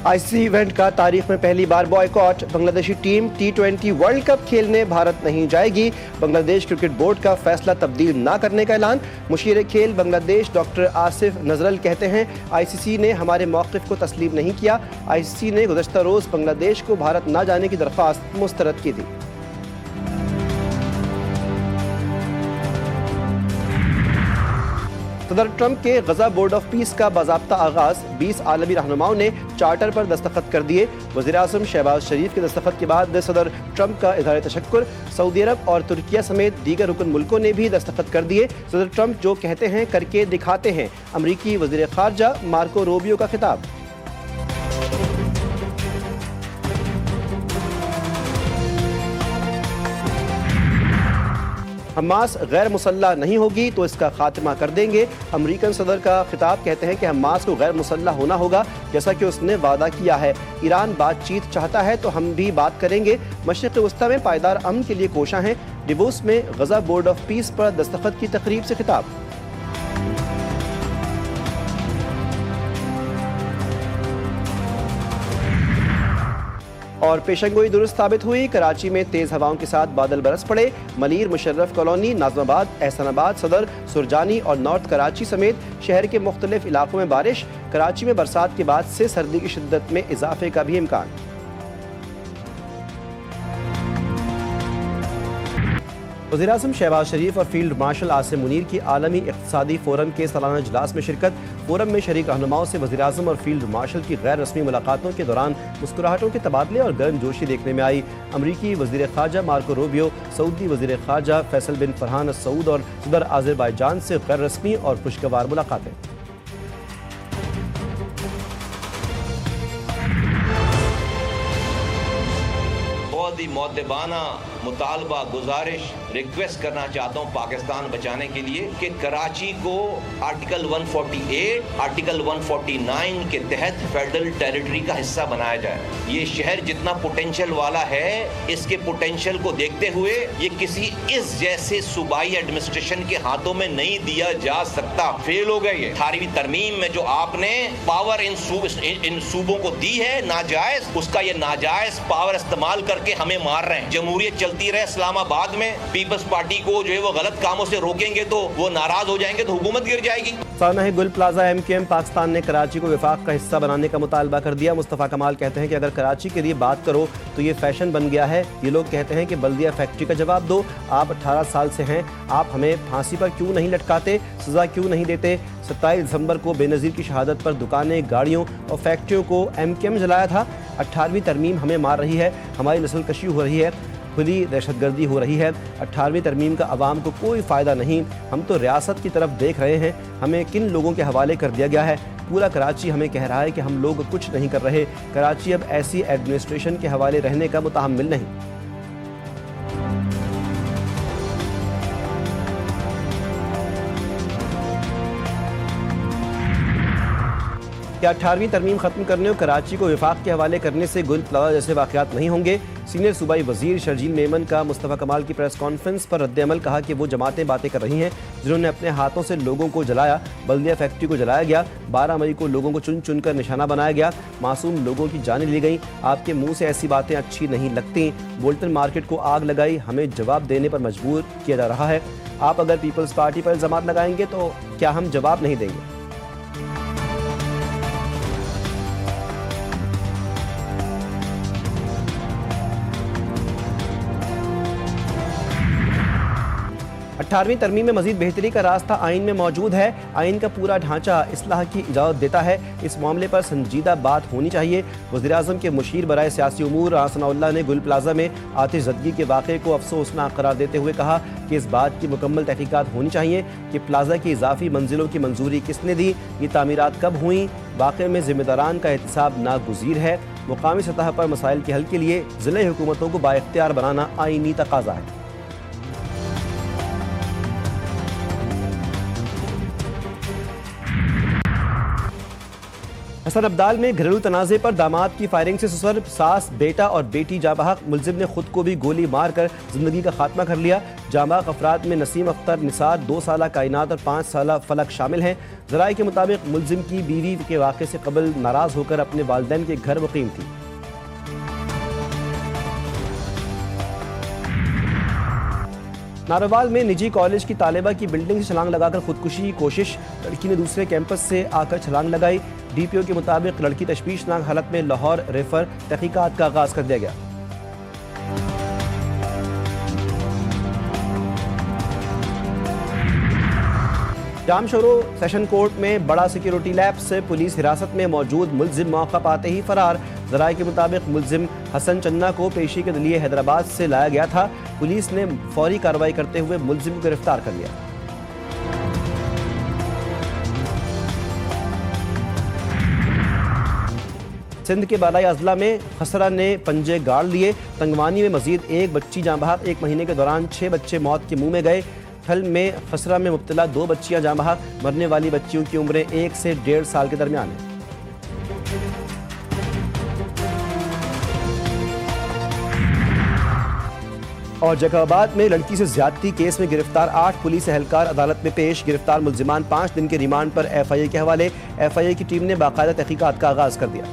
ICC event का तारीख में पहली बार boycott. Bangladeshi team T20 world cup खेलने भारत नहीं जाएगी। बांग्लादेश क्रिकेट बोर्ड का फैसला तब्दील ना करने का ऐलान। मुशीर खेल बांग्लादेश डॉक्टर आसिफ नजरल कहते हैं, आईसीसी ने हमारे मौक़िफ़ को तस्लीम नहीं किया। आईसीसी ने गुज़श्ता रोज़ बांग्लादेश को भारत ना जाने की दरख्वास्त मुस्तरद की थी। सदर ट्रंप के गजा बोर्ड ऑफ पीस का बाज़ाब्ता आगाज़। 20 आलमी रहनुमाओं ने चार्टर पर दस्तखत कर दिए। वज़ीर-ए-आज़म शहबाज शरीफ के दस्तखत के बाद सदर ट्रंप का इज़हार तशक्कुर। सऊदी अरब और तुर्किया समेत दीगर रुकन मुल्कों ने भी दस्तखत कर दिए। सदर ट्रंप जो कहते हैं करके दिखाते हैं। अमरीकी वज़ीर ख़ारजा मार्को रूबियो का खिताब। हमास गैर मुसल्लह नहीं होगी तो इसका खात्मा कर देंगे। अमरीकन सदर का खिताब, कहते हैं कि हमास को गैर मुसल्लह होना होगा जैसा कि उसने वादा किया है। ईरान बातचीत चाहता है तो हम भी बात करेंगे। मशरिक़ वस्ता में पायदार अमन के लिए कोशां हैं। डिवोस में गजा बोर्ड ऑफ पीस पर दस्तखत की तकरीब से खिताब। और पेशंगोई दुरुस्त साबित हुई। कराची में तेज हवाओं के साथ बादल बरस पड़े। मलीर, मुशर्रफ कॉलोनी, नाज़माबाद, एहसानाबाद, सदर, सुरजानी और नॉर्थ कराची समेत शहर के मुख्तलिफ इलाकों में बारिश। कराची में बरसात के बाद से सर्दी की शिद्दत में इजाफे का भी इम्कान। वज़ीर-ए-आज़म शहबाज शरीफ और फील्ड मार्शल आसिम मुनीर की आलमी इक़्तिसादी फ़ोरम के सालाना इजलास में शिरकत। फ़ोरम में शरीक रहनुमाओं से वज़ीर-ए-आज़म और फील्ड मार्शल की गैर रस्मी मुलाकातों के दौरान मुस्कुराहटों के तबादले और गर्मजोशी देखने में आई। अमरीकी वज़ीर ख़ारजा मार्को रूबियो, सऊदी वज़ीर ख़ारजा फैसल बिन फरहान अल सऊद और सदर आज़रबाईजान से गैर रस्मी और खुशगवार मुलाकातें। मौतबाना मुतालबा गुजारिश रिक्वेस्ट करना चाहता हूँ पाकिस्तान बचाने के लिए कि कराची को आर्टिकल 148, आर्टिकल 149 के तहत फेडरल टेरिटरी का हिस्सा बनाया जाए। ये शहर जितना पोटेंशियल वाला है, इसके पोटेंशियल को देखते हुए ये किसी इस जैसे सूबाई एडमिनिस्ट्रेशन के हाथों में नहीं दिया जा सकता। फेल हो गए ये 18वीं तरमीम में जो आपने पावर इन सूबों को दी है नाजायज, उसका ये नाजायज पावर इस्तेमाल करके हमें मार रहे हैं। जमहूरियत चलती रहे इस्लामाबाद में, पीपल्स पार्टी को जो है वो गलत कामों से रोकेंगे तो वो नाराज हो जाएंगे तो हुकूमत गिर जाएगी। साना गुल प्लाजा MQM पाकिस्तान ने कराची को विफाक का हिस्सा बनाने का मुतालबा कर दिया। मुस्तफ़ा कमाल कहते हैं कि अगर कराची के लिए बात करो तो ये फैशन बन गया है। ये लोग कहते हैं कि बल्दिया फैक्ट्री का जवाब दो। आप 18 साल से हैं, आप हमें फांसी पर क्यों नहीं लटकाते, सजा क्यों नहीं देते। 27 दिसंबर को बेनज़ीर की शहादत पर दुकानें, गाड़ियों और फैक्ट्रियों को MQM जलाया था। 18वीं तरमीम हमें मार रही है, हमारी नस्ल कशी हो रही है, खुली दहशतगर्दी हो रही है। 18वीं तरमीम का आवाम को कोई फ़ायदा नहीं। हम तो रियासत की तरफ देख रहे हैं, हमें किन लोगों के हवाले कर दिया गया है। पूरा कराची हमें कह रहा है कि हम लोग कुछ नहीं कर रहे। कराची अब ऐसी एडमिनिस्ट्रेशन के हवाले रहने का मुतहम्मिल नहीं। क्या 18वीं तरमीम खत्म करने और कराची को विफाक के हवाले करने से गुल प्लाजा जैसे वाक़यात नहीं होंगे। सीनियर सूबाई वजीर शर्जील मेमन का मुस्तफ़ा कमाल की प्रेस कॉन्फ्रेंस पर रद्द-ए-अमल, कहा कि वो जमातें बातें कर रही हैं जिन्होंने अपने हाथों से लोगों को जलाया। बल्दिया फैक्ट्री को जलाया गया, 12 मई को लोगों को चुन चुन कर निशाना बनाया गया, मासूम लोगों की जानें ली गई। आपके मुंह से ऐसी बातें अच्छी नहीं लगती। बोल्टन मार्केट को आग लगाई, हमें जवाब देने पर मजबूर किया जा रहा है। आप अगर पीपल्स पार्टी पर इल्ज़ाम लगाएंगे तो क्या हम जवाब नहीं देंगे। 18वीं तरमीम में मजीद बेहतरी का रास्ता आइन में मौजूद है। आइन का पूरा ढांचा इस्लाह की इजाज़त देता है। इस मामले पर संजीदा बात होनी चाहिए। वज़ीर-ए-आज़म के मुशीर बराए सियासी उमूर हसनउल्लाह ने गुल प्लाजा में आतिशज़दगी के वाक़े को अफसोसनाक करार देते हुए कहा कि इस बात की मुकम्मल तहकीकात होनी चाहिए कि प्लाजा की इजाफी मंजिलों की मंजूरी किसने दी, ये तामीरात कब हुई। वाक़े में ज़िम्मेदारान का एहतसाब नागुज़ीर है। मुकामी सतह पर मसाइल के हल के लिए ज़िले हुकूमतों को बाइख्तियार बनाना आइनी तकाज़ा है। हसन अब्दाल में घरेलू तनाज़े पर दामाद की फायरिंग से ससुर, सास, बेटा और बेटी जाँ बहक। मुलजिम ने खुद को भी गोली मारकर जिंदगी का खात्मा कर लिया। जाँ बहक अफराद में नसीम अख्तर, निसार, 2 साला कायनात और 5 साला फलक शामिल हैं। ज़राए के मुताबिक मुलजिम की बीवी के वाक़े से कबल नाराज़ होकर अपने वालिदैन के घर मुकीम थी। नारोवाल में निजी कॉलेज की तालिबा की बिल्डिंग से छलांग लगाकर खुदकुशी की कोशिश। लड़की ने दूसरे कैंपस से आकर छलांग लगाई। डीपीओ के मुताबिक लड़की तशवीशनाक हालत में लाहौर रेफर, तहकीकात का आगाज कर दिया गया। जामशोरो सेशन कोर्ट में बड़ा सिक्योरिटी लैप्स से पुलिस हिरासत में मौजूद मुलजिम मौका पाते ही फरार। ज़राए के मुताबिक मुलजिम हसन चन्ना को पेशी के लिए हैदराबाद से लाया गया था। पुलिस ने फौरी कार्रवाई करते हुए मुलजिम को गिरफ्तार कर लिया। सिंध के बालाई अजला में खसरा ने पंजे गाड़ लिए। तंगवानी में मजीद एक बच्ची जाँ बहक। 1 महीने के दौरान 6 बच्चे मौत के मुंह में गए। थल में खसरा में मुब्तला 2 बच्चियां जाँ बहक। मरने वाली बच्चियों की उम्रें 1 से 1.5 साल के दरमियान है। और जैकबाबाद में लड़की से ज्यादती केस में गिरफ्तार 8 पुलिस एहलकार अदालत में पेश। गिरफ्तार मुलजिमान 5 दिन के रिमांड पर FIA के हवाले। FIA की टीम ने बाकायदा तहकीकात का आगाज कर दिया।